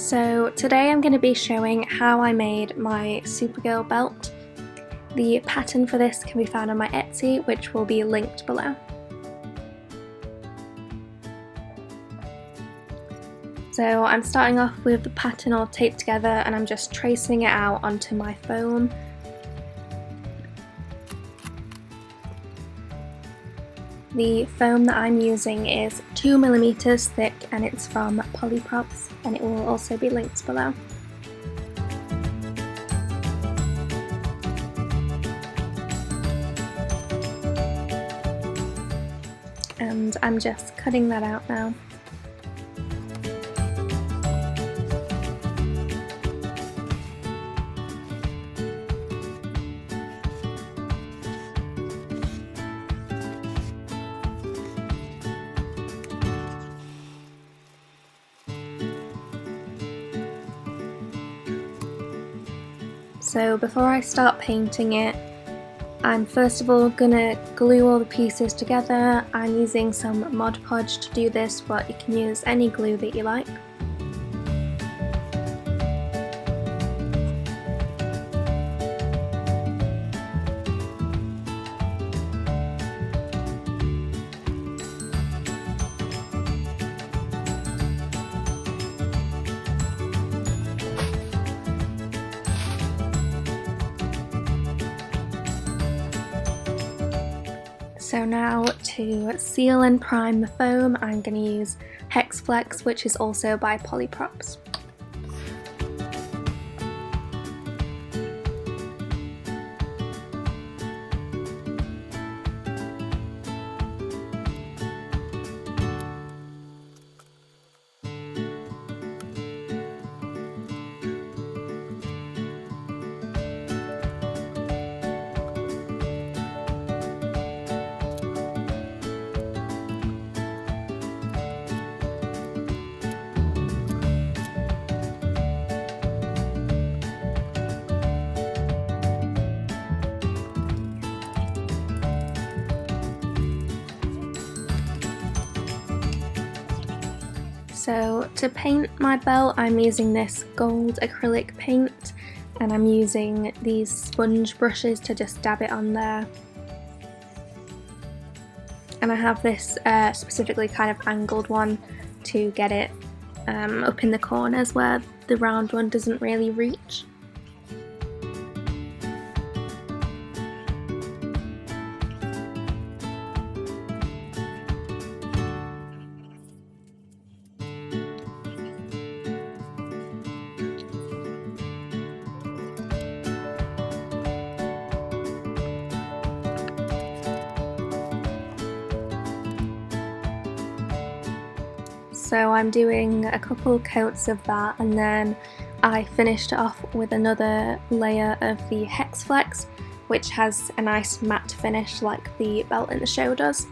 So today I'm going to be showing how I made my Supergirl belt. The pattern for this can be found on my Etsy, which will be linked below. So I'm starting off with the pattern all taped together and I'm just tracing it out onto my foam. The foam that I'm using is 2mm thick and it's from Polyprops, and it will also be linked below. And I'm just cutting that out now. So before I start painting it, I'm first of all gonna glue all the pieces together. I'm using some Mod Podge to do this, but you can use any glue that you like. So now to seal and prime the foam, I'm going to use Hex Flex, which is also by Polyprops. So to paint my belt, I'm using this gold acrylic paint, and I'm using these sponge brushes to just dab it on there. And I have this specifically kind of angled one to get it up in the corners where the round one doesn't really reach. So I'm doing a couple coats of that, and then I finished off with another layer of the Hex Flex, which has a nice matte finish like the belt in the show does.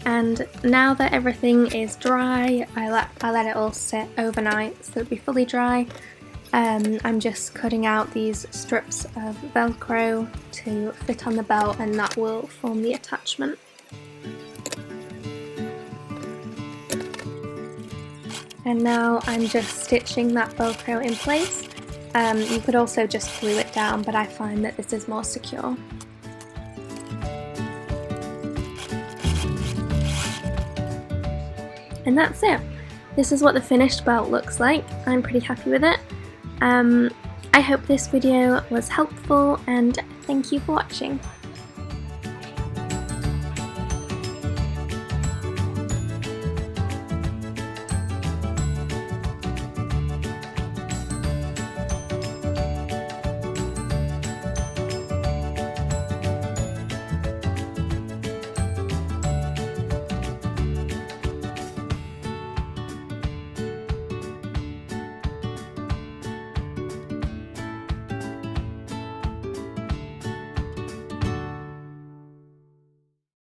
And now that everything is dry, I let it all sit overnight so it'll be fully dry. I'm just cutting out these strips of Velcro to fit on the belt, and that will form the attachment. And now I'm just stitching that Velcro in place. You could also just glue it down, but I find that this is more secure. And that's it. This is what the finished belt looks like. I'm pretty happy with it. I hope this video was helpful, and thank you for watching.